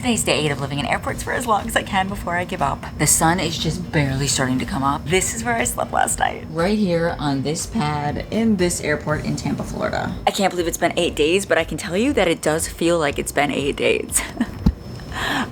Today's day 8 of living in airports for as long as I can before I give up. The sun is just barely starting to come up. This is where I slept last night. Right here on this pad in this airport in Tampa, Florida. I can't believe it's been 8 days, but I can tell you that it does feel like it's been 8 days.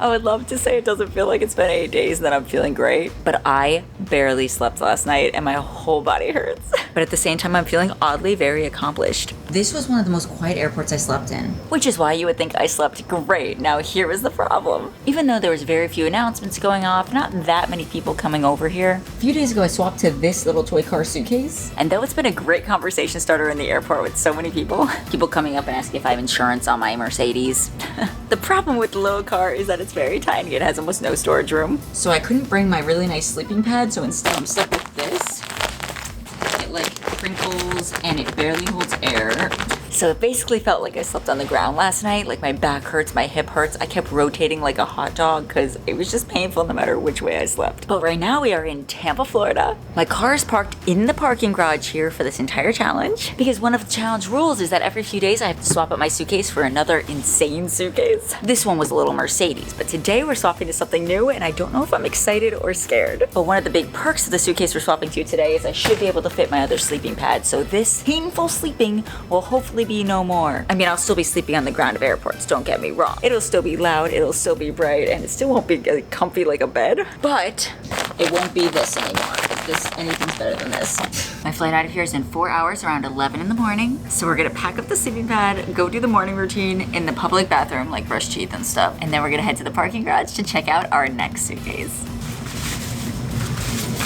I would love to say it doesn't feel like it's been 8 days and that I'm feeling great, but I barely slept last night and my whole body hurts. But at the same time, I'm feeling oddly very accomplished. This was one of the most quiet airports I slept in. Which is why you would think I slept great. Now here was the problem. Even though there was very few announcements going off, not that many people coming over here. A few days ago, I swapped to this little toy car suitcase. And though it's been a great conversation starter in the airport with so many people coming up and asking if I have insurance on my Mercedes. The problem with the little car is that it's very tiny. It has almost no storage room. So I couldn't bring my really nice sleeping pad, so instead I'm stuck with this. It like crinkles and it barely holds air. So it basically felt like I slept on the ground last night. Like my back hurts, my hip hurts. I kept rotating like a hot dog because it was just painful no matter which way I slept. But right now we are in Tampa, Florida. My car is parked in the parking garage here for this entire challenge because one of the challenge rules is that every few days I have to swap out my suitcase for another insane suitcase. This one was a little Mercedes, but today we're swapping to something new and I don't know if I'm excited or scared. But one of the big perks of the suitcase we're swapping to today is I should be able to fit my other sleeping pad. So this painful sleeping will hopefully be no more. I mean, I'll still be sleeping on the ground of airports, don't get me wrong. It'll still be loud, it'll still be bright, and it still won't be comfy like a bed, but it won't be this anymore. Anything's better than this. My flight out of here is in 4 hours, around 11 in the morning. So we're gonna pack up the sleeping pad, go do the morning routine in the public bathroom, like brush teeth and stuff, and then we're gonna head to the parking garage to check out our next suitcase.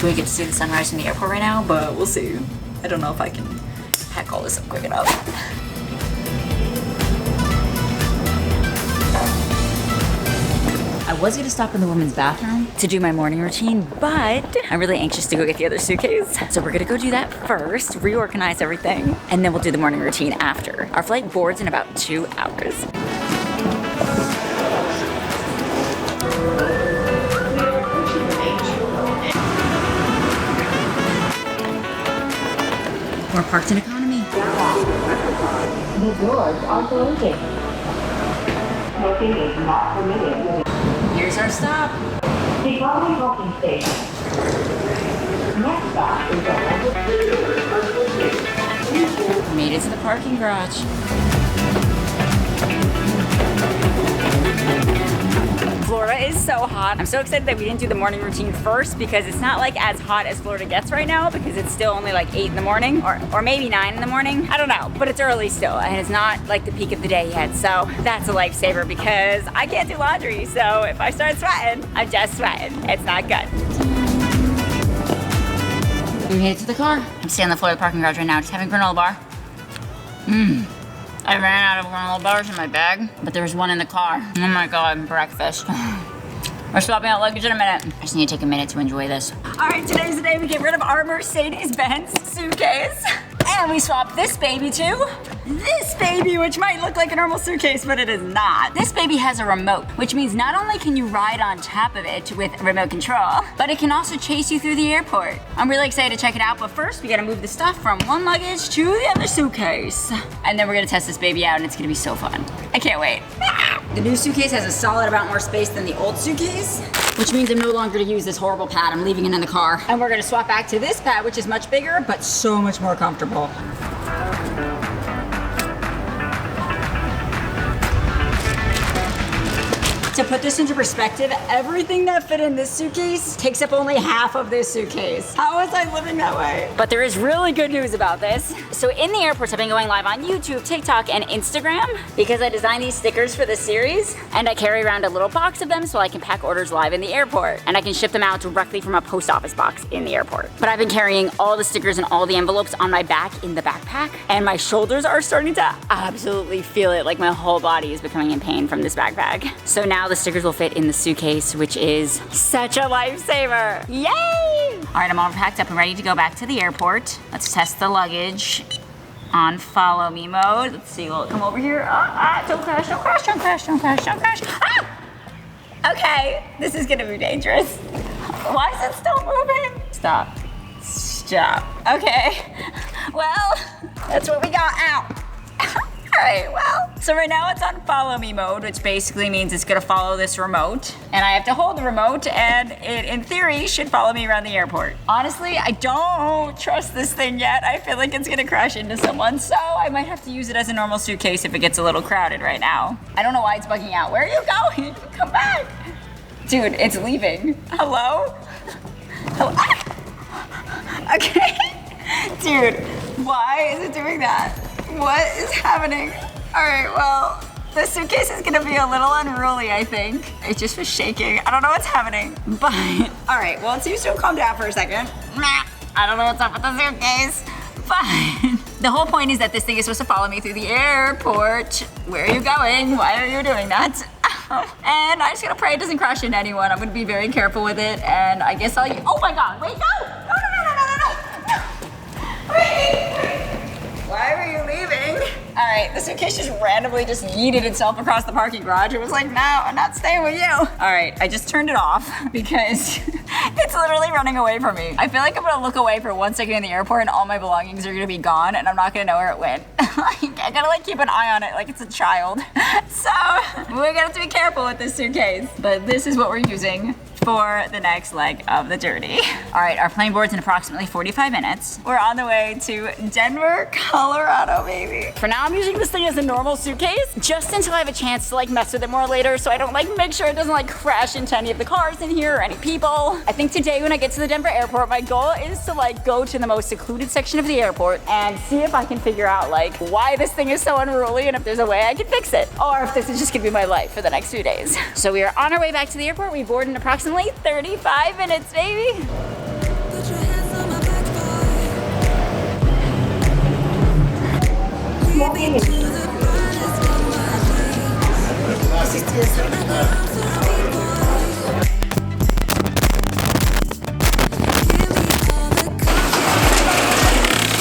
We get to see the sunrise in the airport right now, but we'll see. I don't know if I can pack all this up quick enough. I was gonna stop in the women's bathroom to do my morning routine, but I'm really anxious to go get the other suitcase. So we're gonna go do that first, reorganize everything, and then we'll do the morning routine after. Our flight boards in about 2 hours. We're parked in economy. The doors are closing. Smoking is not permitted. Here's our stop. The following parking station. Next stop is the Made it to the parking garage. Florida is so hot. I'm so excited that we didn't do the morning routine first because it's not like as hot as Florida gets right now because it's still only like 8 in the morning or maybe 9 in the morning. I don't know, but it's early still and it's not like the peak of the day yet. So that's a lifesaver because I can't do laundry. So if I start sweating, I'm just sweating. It's not good. We made it to the car. I'm standing on the floor of the parking garage right now, just having a granola bar. I ran out of granola bars in my bag, but there was one in the car. Oh my God, breakfast. We're swapping out luggage in a minute. I just need to take a minute to enjoy this. All right, today's the day we get rid of our Mercedes-Benz suitcase. And we swap this baby to this baby, which might look like a normal suitcase, but it is not. This baby has a remote, which means not only can you ride on top of it with remote control, but it can also chase you through the airport. I'm really excited to check it out, but first we gotta move the stuff from one luggage to the other suitcase. And then we're gonna test this baby out and it's gonna be so fun. I can't wait. The new suitcase has a solid amount more space than the old suitcase, which means I'm no longer gonna use this horrible pad. I'm leaving it in the car. And we're gonna swap back to this pad, which is much bigger, but so much more comfortable. To put this into perspective, everything that fit in this suitcase takes up only half of this suitcase. How was I living that way? But there is really good news about this. So in the airports, I've been going live on YouTube, TikTok, and Instagram because I designed these stickers for this series. And I carry around a little box of them so I can pack orders live in the airport. And I can ship them out directly from a post office box in the airport. But I've been carrying all the stickers and all the envelopes on my back in the backpack. And my shoulders are starting to absolutely feel it. Like my whole body is becoming in pain from this backpack. So now the stickers will fit in the suitcase, which is such a lifesaver. Yay! All right, I'm all packed up and ready to go back to the airport. Let's test the luggage on follow me mode. Let's see, will it come over here? Don't crash, don't crash, don't crash, don't crash, don't crash. Ah! Okay, this is gonna be dangerous. Why is it still moving? Stop, stop. Okay, well, that's what we got out. Alright, well, so right now it's on follow me mode, which basically means it's gonna follow this remote. And I have to hold the remote, and it, in theory, should follow me around the airport. Honestly, I don't trust this thing yet. I feel like it's gonna crash into someone, so I might have to use it as a normal suitcase if it gets a little crowded right now. I don't know why it's bugging out. Where are you going? Come back. Dude, it's leaving. Hello? Hello? Ah! Okay. Dude, why is it doing that? What is happening? All right, well, the suitcase is gonna be a little unruly, I think. It just was shaking. I don't know what's happening, but all right, well, it seems to have calmed down for a second. I don't know what's up with the suitcase, but the whole point is that this thing is supposed to follow me through the airport. Where are you going? Why are you doing that? And I just gotta pray it doesn't crash into anyone. I'm gonna be very careful with it, and I guess I'll, oh my God, wait, no! Wait. Why were you leaving? All right, the suitcase just randomly just yeeted itself across the parking garage. It was like, no, I'm not staying with you. All right, I just turned it off because it's literally running away from me. I feel like I'm gonna look away for 1 second in the airport and all my belongings are gonna be gone and I'm not gonna know where it went. I gotta like keep an eye on it like it's a child. So we're gonna have to be careful with this suitcase, but this is what we're using for the next leg of the journey. All right, our plane board's in approximately 45 minutes. We're on the way to Denver, Colorado, baby. For now, I'm using this thing as a normal suitcase just until I have a chance to like mess with it more later so I don't like make sure it doesn't like crash into any of the cars in here or any people. I think today when I get to the Denver airport, my goal is to like go to the most secluded section of the airport and see if I can figure out like why this thing is so unruly and if there's a way I can fix it or if this is just gonna be my life for the next few days. So we are on our way back to the airport. We board in approximately 35 minutes, baby.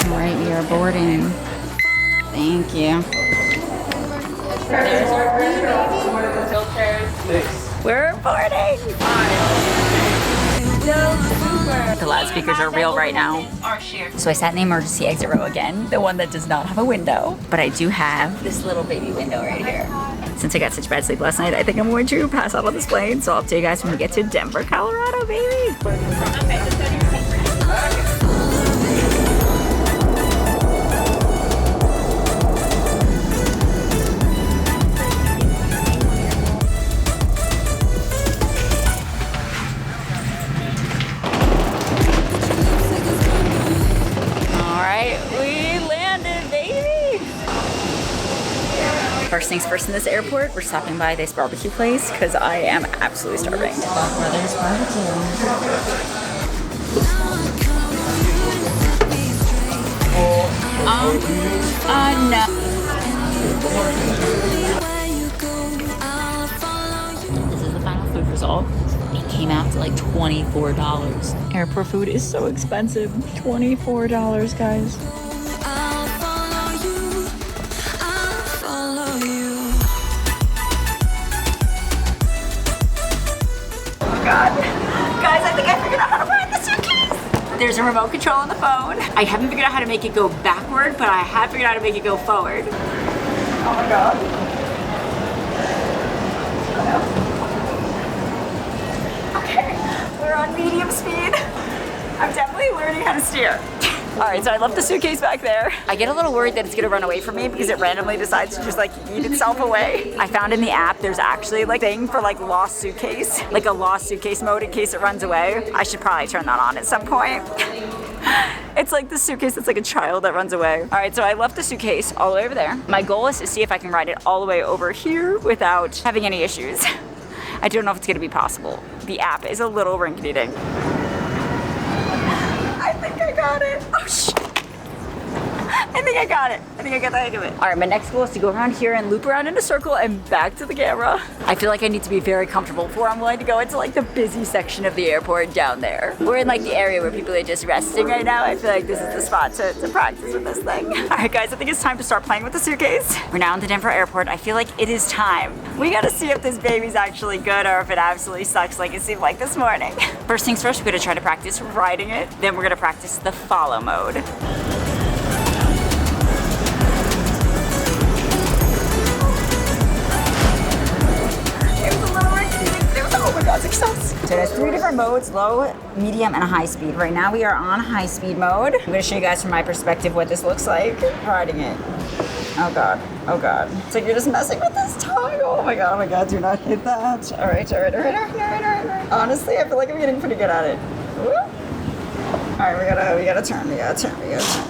All right, we are boarding. Thank you. There's our filters. We're boarding! The loudspeakers are real right now. So I sat in the emergency exit row again, the one that does not have a window. But I do have this little baby window right here. Since I got such bad sleep last night, I think I'm going to pass out on this plane. So I'll update you guys when we get to Denver, Colorado, baby. First things first in this airport, we're stopping by this barbecue place because I am absolutely starving. Brothers Barbecue. No. This is the final food result. It came out to like $24. Airport food is so expensive. $24, guys. God. Guys, I think I figured out how to ride the suitcase. There's a remote control on the phone. I haven't figured out how to make it go backward, but I have figured out how to make it go forward. Oh my God. Okay, we're on medium speed. I'm definitely learning how to steer. All right, so I left the suitcase back there. I get a little worried that it's gonna run away from me because it randomly decides to just like eat itself away. I found in the app there's actually like a thing for like lost suitcase, like a lost suitcase mode in case it runs away. I should probably turn that on at some point. It's like the suitcase that's like a child that runs away. All right, so I left the suitcase all the way over there. My goal is to see if I can ride it all the way over here without having any issues. I don't know if it's gonna be possible. The app is a little rinky-dink. I think I got it. Oh, shit. I think I got it. I think I got the hang of it. All right, my next goal is to go around here and loop around in a circle and back to the camera. I feel like I need to be very comfortable before I'm willing to go into like the busy section of the airport down there. We're in like the area where people are just resting right now. I feel like this is the spot to practice with this thing. All right, guys, I think it's time to start playing with the suitcase. We're now in the Denver airport. I feel like it is time. We gotta see if this baby's actually good or if it absolutely sucks like it seemed like this morning. First things first, we're gonna try to practice riding it. Then we're gonna practice the follow mode. So it has 3 different modes, low, medium, and high speed. Right now we are on high speed mode. I'm gonna show you guys from my perspective what this looks like riding it. Oh God, oh God. It's like you're just messing with this tongue. Oh my God, do not hit that. All right. Honestly, I feel like I'm getting pretty good at it. Woo. All right, we gotta turn.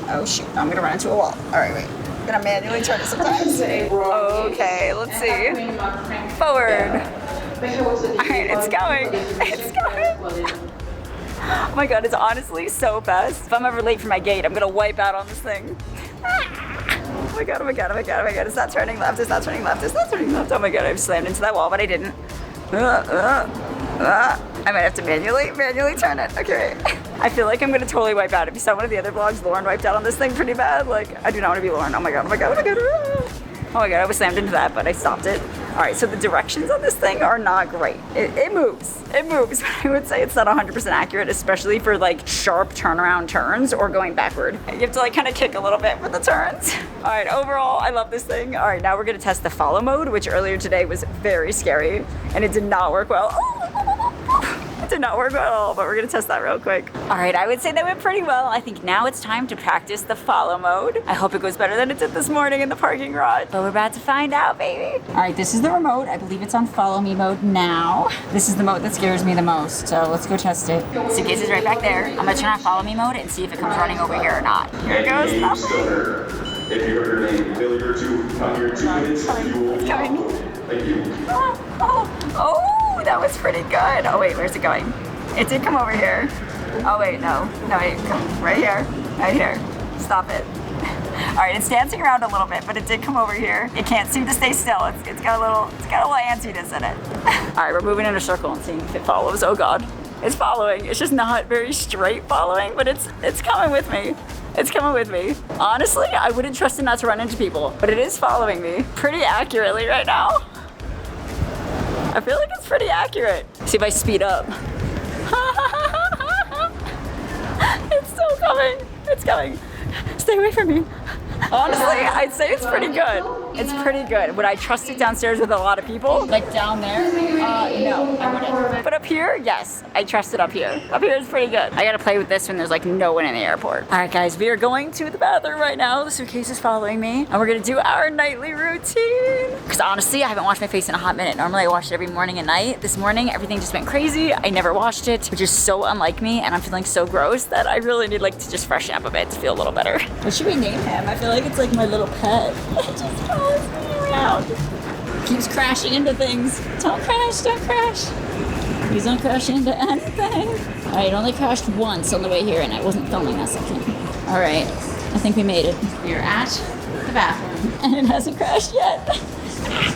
Oh shoot, I'm gonna run into a wall. All right, wait. I'm gonna manually turn it sometimes. Okay, let's see. Forward. All right, it's going. Oh my God, it's honestly so fast. If I'm ever late for my gate, I'm gonna wipe out on this thing. Oh my God. It's not turning left. Oh my God, I've slammed into that wall, but I didn't. I might have to manually turn it. Okay. I feel like I'm gonna totally wipe out. If you saw one of the other vlogs, Lauren wiped out on this thing pretty bad. Like, I do not want to be Lauren. Oh my God. Oh my God, I was slammed into that, but I stopped it. All right, so the directions on this thing are not great. It moves, but I would say it's not 100% accurate, especially for like sharp turnaround turns or going backward. You have to like kind of kick a little bit for the turns. All right, overall, I love this thing. All right, now we're gonna test the follow mode, which earlier today was very scary and it did not work well. It did not work at all, but we're gonna test that real quick. All right, I would say that went pretty well. I think now it's time to practice the follow mode. I hope it goes better than it did this morning in the parking garage, but we're about to find out, baby. All right, this is the remote. I believe it's on follow me mode now. This is the mode that scares me the most, so let's go test it. Suitcase is right back there. I'm gonna turn on follow me mode and see if it comes running over here or not. Here it goes, nothing. If you heard your name failure to under 2 minutes, you will coming. Thank you. Oh, that was pretty good. Oh wait, where's it going? It did come over here. Oh wait, no, wait, come right here. Stop it. All right, it's dancing around a little bit, but it did come over here. It can't seem to stay still. It's got a little antsiness in it. All right, we're moving in a circle and seeing if it follows. Oh God, it's following. It's just not very straight following, but it's coming with me. Honestly, I wouldn't trust it not to run into people, but it is following me pretty accurately right now. I feel like it's pretty accurate. See if I speed up. It's still coming. It's coming. Stay away from me. Honestly, I'd say it's pretty good. It's pretty good. Would I trust it downstairs with a lot of people? Like down there? No, I wouldn't. But up here, yes, I trust it up here. Up here is pretty good. I gotta play with this when there's like no one in the airport. All right, guys, we are going to the bathroom right now. The suitcase is following me, and we're gonna do our nightly routine. Because honestly, I haven't washed my face in a hot minute. Normally, I wash it every morning and night. This morning, everything just went crazy. I never washed it, which is so unlike me, and I'm feeling so gross that I really need like to just freshen up a bit to feel a little better. What should we name him? I feel like it's like my little pet. It just follows me around. Keeps crashing into things. Don't crash. Please don't crash into anything. All right, it only crashed once on the way here and I wasn't filming that second. All right, I think we made it. We are at the bathroom and it hasn't crashed yet.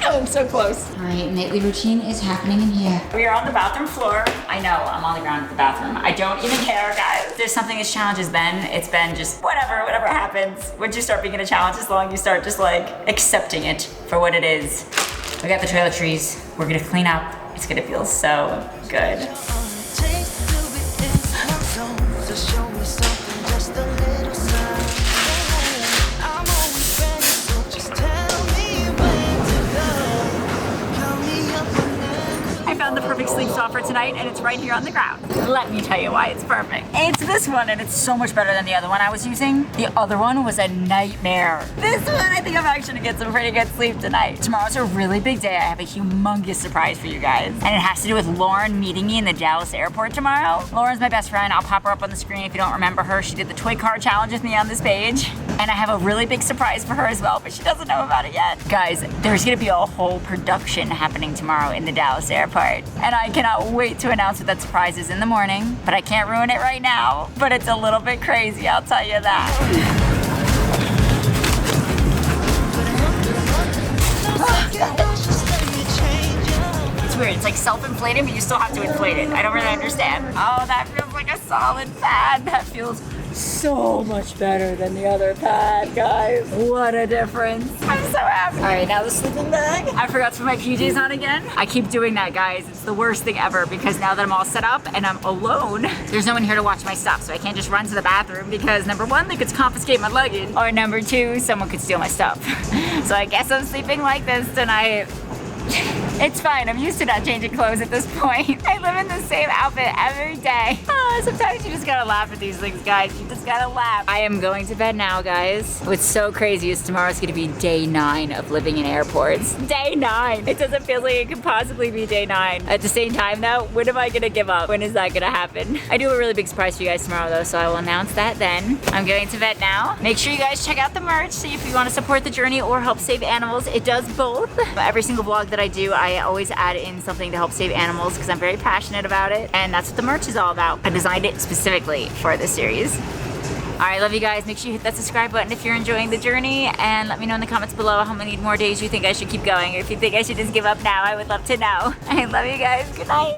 Oh, I'm so close. All right, nightly routine is happening in here. We are on the bathroom floor. I know, I'm on the ground at the bathroom. I don't even care, guys. If there's something this challenge has been, it's been just whatever happens. Once you start making a challenge this long, you start just like accepting it for what it is. We got the toiletries. We're gonna clean up. It's gonna feel so good. The perfect sleep spot for tonight, and it's right here on the ground. Let me tell you why it's perfect. It's this one, and it's so much better than the other one I was using. The other one was a nightmare. This one, I think I'm actually gonna get some pretty good sleep tonight. Tomorrow's a really big day. I have a humongous surprise for you guys, and it has to do with Lauren meeting me in the Dallas airport tomorrow. Lauren's my best friend. I'll pop her up on the screen if you don't remember her. She did the toy car challenge with me on this page, and I have a really big surprise for her as well, but she doesn't know about it yet. Guys, there's gonna be a whole production happening tomorrow in the Dallas airport. And I cannot wait to announce what that surprise is in the morning, but I can't ruin it right now. But it's a little bit crazy, I'll tell you that. It's weird, it's like self-inflating, but you still have to inflate it. I don't really understand. Oh, that feels like a solid pad. That feels so much better than the other pad, guys. What a difference. I'm so happy. All right, now the sleeping bag. I forgot to put my PJs on again. I keep doing that, guys. It's the worst thing ever because now that I'm all set up and I'm alone, there's no one here to watch my stuff, so I can't just run to the bathroom because number one, they could confiscate my luggage, or number two, someone could steal my stuff. So I guess I'm sleeping like this tonight. It's fine, I'm used to not changing clothes at this point. I live in the same outfit every day. Sometimes you just gotta laugh at these things, guys. You just gotta laugh. I am going to bed now, guys. What's so crazy is tomorrow's gonna be day 9 of living in airports. Day 9. It doesn't feel like it could possibly be day 9. At the same time though, when am I gonna give up? When is that gonna happen? I do have a really big surprise for you guys tomorrow though, so I will announce that then. I'm going to bed now. Make sure you guys check out the merch. So if you wanna support the journey or help save animals, it does both. Every single vlog that I do, I always add in something to help save animals because I'm very passionate about it. And that's what the merch is all about. I designed it specifically for this series. All right, love you guys. Make sure you hit that subscribe button if you're enjoying the journey, and let me know in the comments below how many more days you think I should keep going, or if you think I should just give up now. I would love to know. I love you guys. Good night.